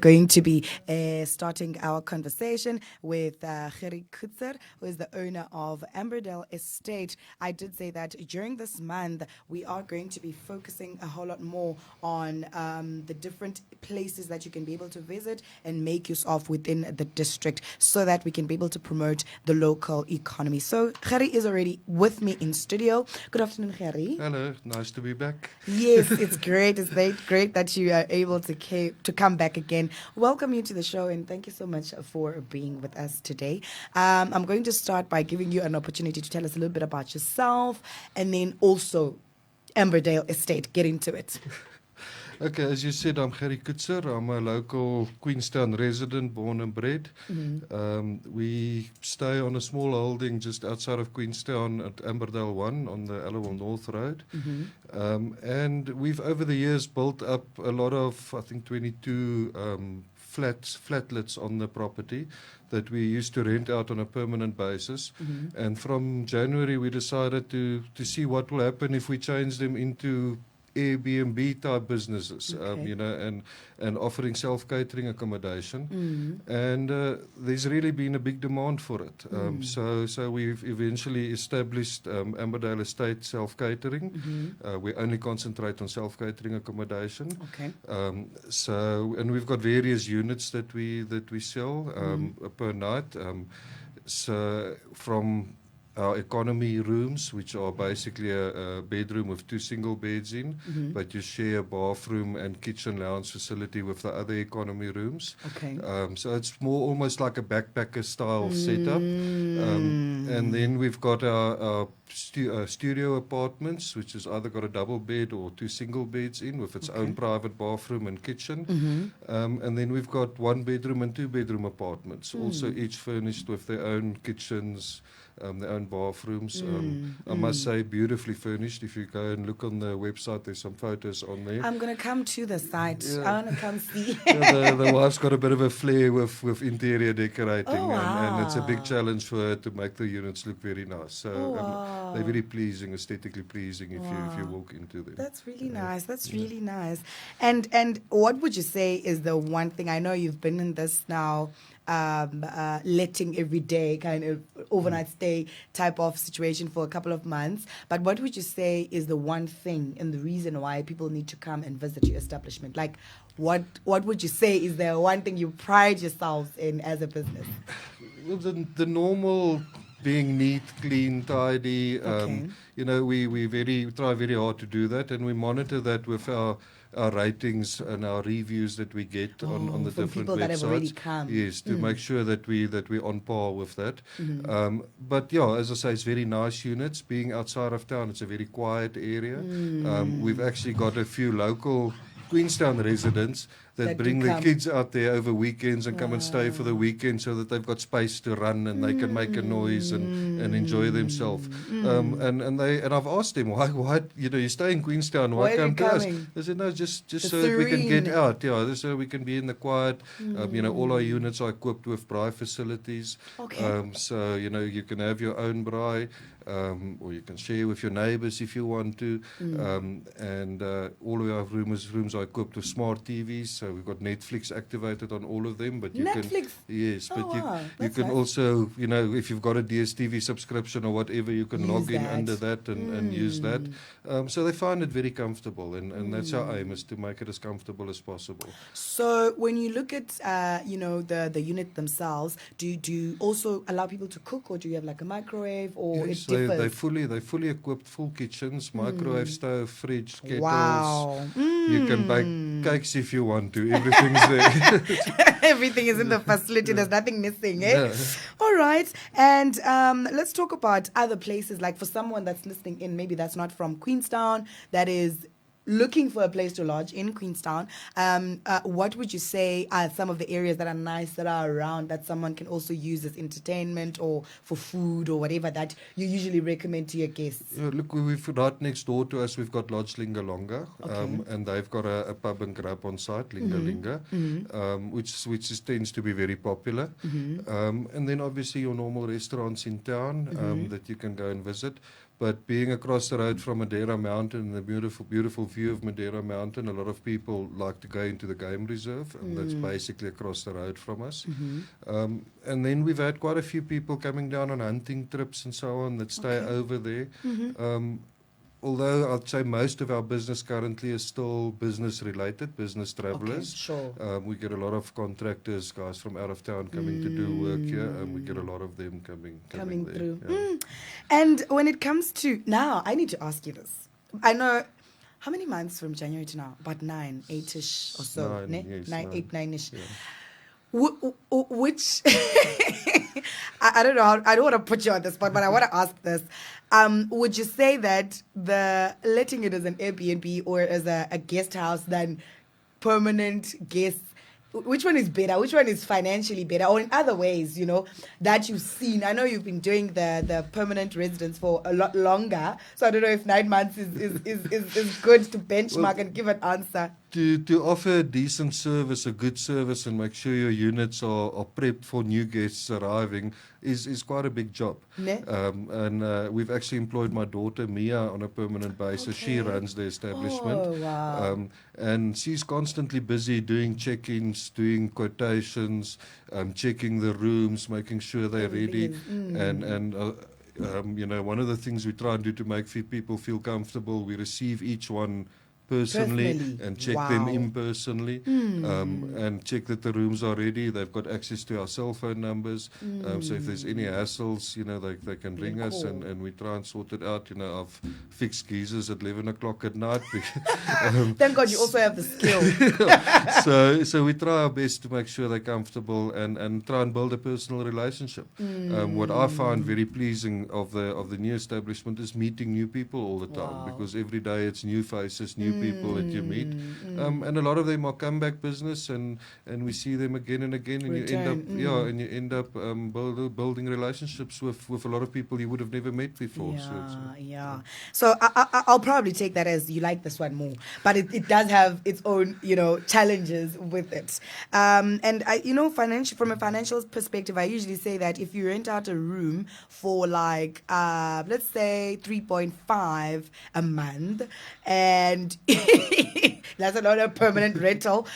Going to be starting our conversation with Gerrie Coetzer, who is the owner of Amberdale Estate. I did say that during this month, we are going to be focusing a whole lot more on the different places that you can be able to visit and make use of within the district so that we can be able to promote the local economy. So, Gerrie is already with me in studio. Good afternoon, Gerrie. Hello, nice to be back. Yes, it's great. It's great that you are able to come back again. Welcome you to the show, and thank you so much for being with us today. I'm going to start by giving you an opportunity to tell us a little bit about yourself, and then also Amberdale Estate. Get into it. Okay, as you said, I'm Gerrie Coetzer. I'm a local Queenstown resident, born and bred. We stay on a small holding just outside of Queenstown at Amberdale 1 on the Allowell North Road. And we've, over the years, built up a lot of, I think, 22 flatlets on the property that we used to rent out on a permanent basis. And from January, we decided to see what will happen if we change them into Airbnb type businesses, and offering self-catering accommodation. And there's really been a big demand for it. So we've eventually established Amberdale Estate self-catering. We only concentrate on self-catering accommodation. And we've got various units that we sell per night. So from our economy rooms, which are basically a bedroom with 2 single beds in, but you share a bathroom and kitchen lounge facility with the other economy rooms. So it's more almost like a backpacker style setup. And then we've got our studio apartments, which has either got a double bed or 2 single beds in with its own private bathroom and kitchen. And then we've got 1 bedroom and 2 bedroom apartments, also each furnished with their own kitchens, their own bathrooms. I must say, beautifully furnished. If you go and look on the website, there's some photos on there. I'm going to come to the site. I want to come see. The wife's got a bit of a flair with interior decorating, wow. and it's a big challenge for her to make the units look very nice. So they're very pleasing, aesthetically pleasing if you walk into them. That's really nice. That's really nice. And what would you say is the one thing, I know you've been in this now, letting every day, kind of overnight stay type of situation for a couple of months, but what would you say is the one thing and the reason why people need to come and visit your establishment? Like, what would you say is the one thing you pride yourselves in as a business? Well, the normal being neat, clean, tidy. We try very hard to do that, and we monitor that with our ratings and our reviews that we get on the different people websites. That have already come. Yes, to make sure that we're on par with that. But yeah, as I say, it's very nice units. Being outside of town, it's a very quiet area. We've actually got a few local Queenstown residents that bring their kids out there over weekends and come and stay for the weekend so that they've got space to run and they can make a noise and enjoy themselves. And I've asked them, why you stay in Queenstown, why come to us? They said, no, just so that we can get out, so we can be in the quiet. All our units are equipped with braai facilities. So you can have your own braai. Or you can share with your neighbors if you want to. And all of our rooms are equipped with smart TVs, so we've got Netflix activated on all of them. But you Netflix? You can also, if you've got a DSTV subscription or whatever, you can log in under that and use that. So they find it very comfortable, and that's our aim, is to make it as comfortable as possible. So when you look at the unit themselves, do you also allow people to cook, or do you have like a microwave, or yes, it differs? They fully equipped, full kitchens, microwave, stove, fridge, kettles. Wow. You can bake cakes if you want to. Everything's there. Everything is in the facility. There's nothing missing, eh? Yeah. All right. And let's talk about other places. Like, for someone that's listening in, maybe that's not from Queenstown, that is looking for a place to lodge in Queenstown, what would you say are some of the areas that are nice, that are around, that someone can also use as entertainment or for food or whatever that you usually recommend to your guests? Look, we've right next door to us, we've got Lodge Lingalonga, and they've got a pub and grub on site, Lingalinga, which tends to be very popular. And then obviously your normal restaurants in town that you can go and visit. But being across the road from Madeira Mountain and the beautiful view of Madeira Mountain, a lot of people like to go into the game reserve, and that's basically across the road from us. And then we've had quite a few people coming down on hunting trips and so on that stay over there. Although I'd say most of our business currently is still business related, business travelers. Sure. We get a lot of contractors, guys from out of town coming to do work here, and we get a lot of them coming there. Through. Yeah. And when it comes to now, I need to ask you this. I know how many months from January to now? About 9, 8-ish or so. 9, yes, 8, 9-ish. Yeah. Which I don't know. I don't want to put you on the spot, but I want to ask this. Would you say that the letting it as an Airbnb or as a guest house than permanent guests, which one is better? Which one is financially better? Or in other ways, that you've seen? I know you've been doing the permanent residence for a lot longer, so I don't know if 9 months is good to benchmark and give an answer. To offer a decent service, a good service, and make sure your units are prepped for new guests arriving is quite a big job. And we've actually employed my daughter Mia on a permanent basis. She runs the establishment. Oh, wow. And she's constantly busy doing check-ins, doing quotations, checking the rooms, making sure they're ready. And one of the things we try and do to make people feel comfortable, we receive each one personally and check them impersonally, and check that the rooms are ready. They've got access to our cell phone numbers, so if there's any hassles, they can ring us, and we try and sort it out. I've fixed geysers at 11 o'clock at night. Thank God you also have the skill. So we try our best to make sure they're comfortable and try and build a personal relationship. What I find very pleasing of the new establishment is meeting new people all the time, because every day it's new faces, new people that you meet, and a lot of them are comeback business, and we see them again and again, and you end up building relationships with a lot of people you would have never met before. So I'll probably take that as you like this one more, but it does have its own challenges with it. And from a financial perspective, I usually say that if you rent out a room for let's say 3.5 a month, and that's not a permanent rental,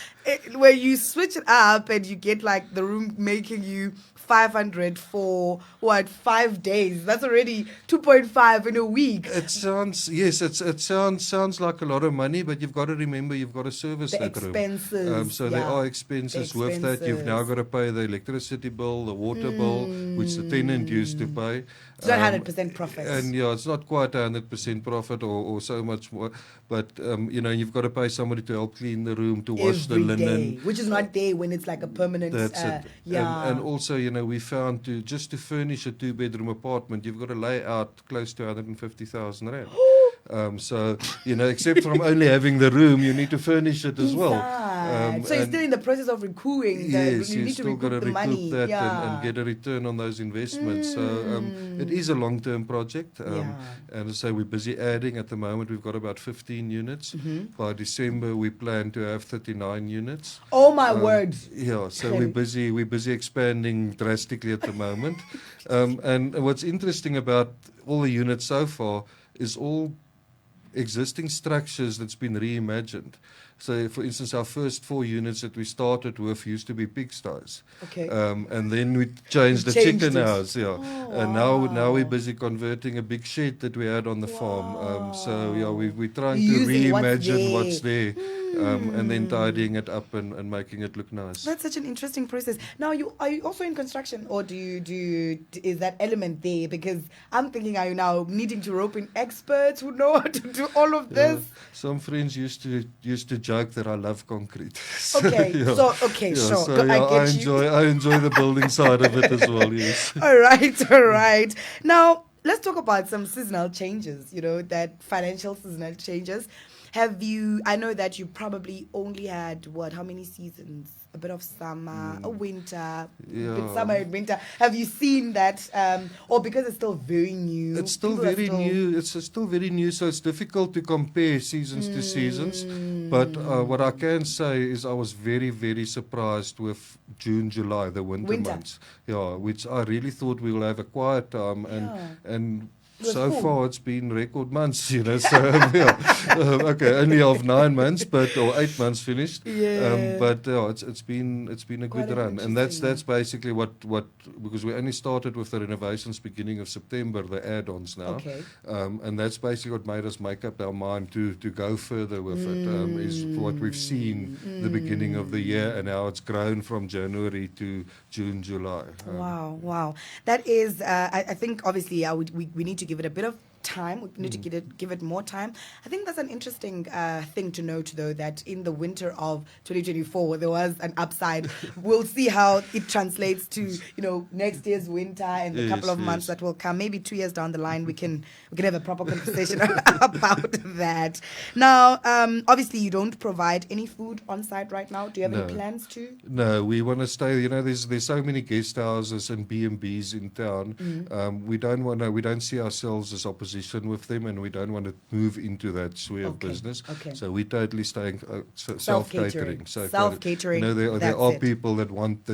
where you switch it up and you get the room making you 500 for 5 days. That's already 2.5 in a week. It sounds like a lot of money, but you've got to remember you've got to service that room. Expenses. So there are expenses with that. You've now got to pay the electricity bill, the water bill, which the tenant used to pay. It's not 100% profit. And it's not quite 100% profit or so much more. But you've got to pay somebody to help clean the room, to wash the linen, which is not there when it's like a permanent. That's it. And also, we found just to furnish a 2-bedroom apartment, you've got to lay out close to 150,000 rand. So, except from only having the room, you need to furnish it as well. So you're still in the process of recouping. Yes, you need still got to recoup that and get a return on those investments. So it is a long-term project. And as I say, we're busy adding. At the moment, we've got about 15 units. By December, we plan to have 39 units. Oh my word! Yeah, so we're busy expanding drastically at the moment. And what's interesting about all the units so far is all existing structures that's been reimagined. So, for instance, our first 4 units that we started with used to be pigsties. Okay. And then we changed the chicken house. Yeah. And now we're busy converting a big shed that we had on the farm. So we're trying to reimagine what's there. And then tidying it up and making it look nice. That's such an interesting process. Now, are you also in construction, or is that element there? Because I'm thinking, are you now needing to rope in experts who know how to do all of this? Some friends used to joke that I love concrete. Okay, sure. So, I enjoy the building side of it as well. Yes. All right. Now, let's talk about some seasonal changes. That financial seasonal changes. I know that you probably only had, how many seasons? A bit of summer, a winter, a bit summer and winter. Have you seen that? Or because it's still very new? It's still very new. It's still very new, so it's difficult to compare seasons to seasons. But what I can say is I was very, very surprised with June, July, the winter months. Yeah, which I really thought we will have a quiet time. And was So full. far, it's been record months, you know. So okay, only of 9 months, or 8 months finished. Yeah. But it's been a Quite good an run, and that's interesting basically what because we only started with the renovations beginning of September, the add-ons now, Okay. and that's basically what made us make up our mind to go further with it. Is what we've seen the beginning of the year, and how it's grown from January to June, July. Wow. That is, I think, obviously, we need to give it a bit of time. We need to give it more time. I think that's an interesting thing to note, though, that in the winter of 2024, there was an upside. We'll see how it translates to, next year's winter and the couple of months that will come. Maybe 2 years down the line, we can have a proper conversation about that. Now, obviously, you don't provide any food on site right now. Do you have any plans to? No, we want to stay. There's so many guest houses and B&Bs in town. We don't see ourselves as opposition with them, and we don't want to move into that sphere of business. Okay. So we're totally staying self-catering. Self-catering. There are people that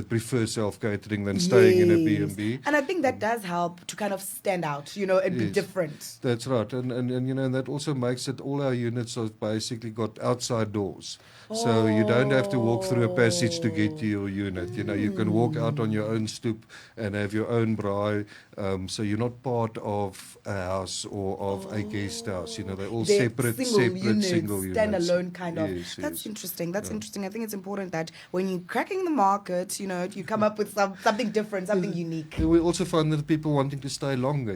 prefer self-catering than staying in a B&B. And I think that does help to kind of stand out, and be different. That's right, and that also makes it. All our units have basically got outside doors. So you don't have to walk through a passage to get to your unit. You can walk out on your own stoep and have your own braai. So you're not part of a house or of a guest house. They're all separate single units, standalone kind of. Yes, That's interesting. That's interesting. I think it's important that when you're cracking the market, you come up with something different, something unique. We also find that people wanting to stay longer.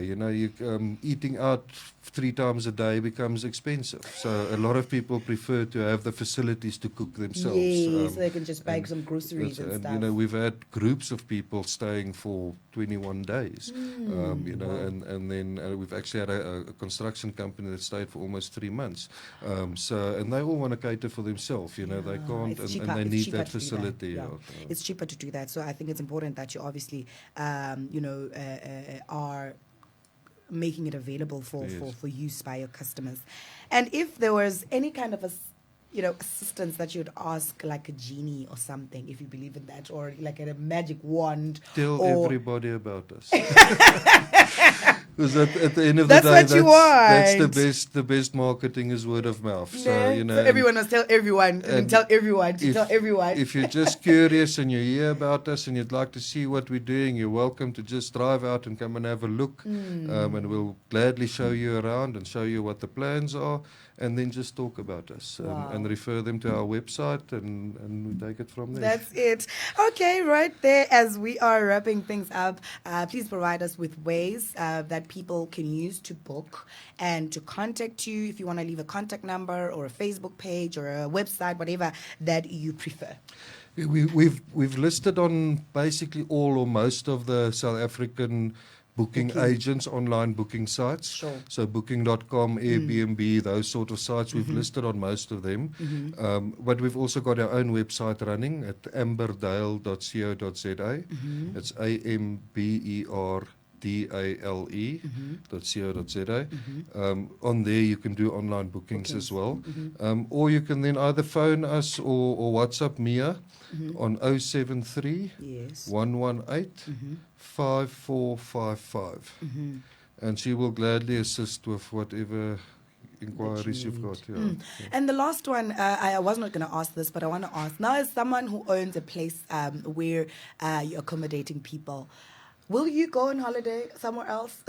Eating out 3 times a day becomes expensive. So a lot of people prefer to have the facilities to cook themselves. Yes, so they can just buy some groceries and stuff. We've had groups of people staying for 21 days. And then we've actually had a construction company that stayed for almost 3 months. And they all want to cater for themselves. They can't, and they need that facility. It's cheaper to do that. So I think it's important that you obviously, are making it available for use by your customers. And if there was any kind of assistance that you'd ask, like a genie or something, if you believe in that, or like a magic wand. Tell everybody about us. Because at the end of the day, that's the best marketing is word of mouth. So everyone must tell everyone, and tell everyone to tell everyone. If you're just curious and you hear about us and you'd like to see what we're doing, you're welcome to just drive out and come and have a look. And we'll gladly show you around and show you what the plans are, and then just talk about us and refer them to our website, and we take it from there. That's it. Okay, right there, as we are wrapping things up, please provide us with ways that people can use to book and to contact you, if you want to leave a contact number or a Facebook page or a website, whatever that you prefer. We've listed on basically all or most of the South African booking agents, online booking sites. Sure. So booking.com, Airbnb, those sort of sites, we've listed on most of them. But we've also got our own website running at amberdale.co.za. It's amberdale.co.za. On there you can do online bookings as well. Or you can then either phone us or WhatsApp Mia on 073 118 5455. And she will gladly assist with whatever inquiries you've got. And the last one, I was not going to ask this, but I want to ask. Now, as someone who owns a place where you're accommodating people, will you go on holiday somewhere else?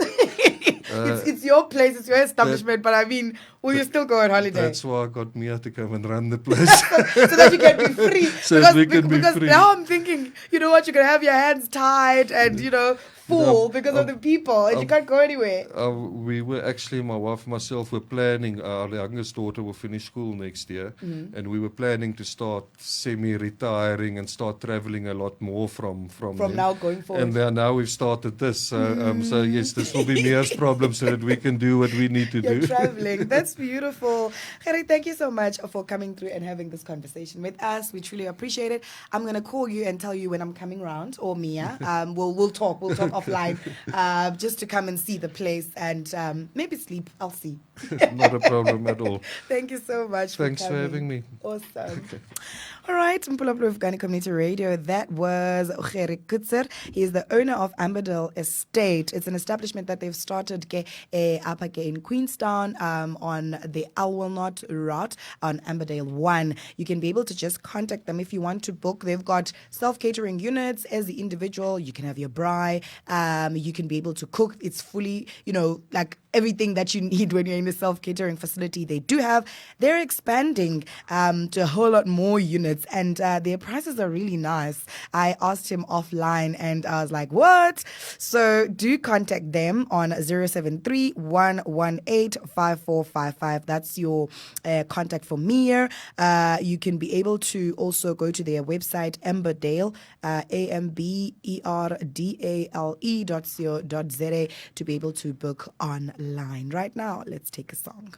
It's your place, it's your establishment, but I mean, will you still go on holiday? That's why I got Mia to come and run the place. So that you can be free. Because free. Now I'm thinking, you know what, you're going to have your hands tied and, full because of the people, and you can't go anywhere. We were actually, my wife and myself were planning, our youngest daughter will finish school next year, and we were planning to start semi-retiring and start traveling a lot more from now going forward. And now we've started this. So yes, this will be Mia's problem so that we can do what we need to do. Traveling. That's beautiful. Gerrie, thank you so much for coming through and having this conversation with us. We truly appreciate it. I'm going to call you and tell you when I'm coming round, or Mia. We'll talk offline, just to come and see the place and maybe sleep. I'll see. Not a problem at all. Thank you so much. Thanks for having me. Awesome. Okay. All right, Mpulapulu of Ghana Community Radio. That was Gerrie Coetzer. He is the owner of Amberdale Estate. It's an establishment that they've started found up again in Queenstown on the Alwilnot route on Amberdale 1. You can be able to just contact them if you want to book. They've got self-catering units as the individual. You can have your braai. You can be able to cook. It's fully, like everything that you need when you're in a self-catering facility. They do have. They're expanding to a whole lot more units, and their prices are really nice. I asked him offline and I was like, what? So do contact them on 073-118-5455. That's your contact for Mir. You can be able to also go to their website, Amberdale, amberdale.co.za, to be able to book online. Right now, let's take a song.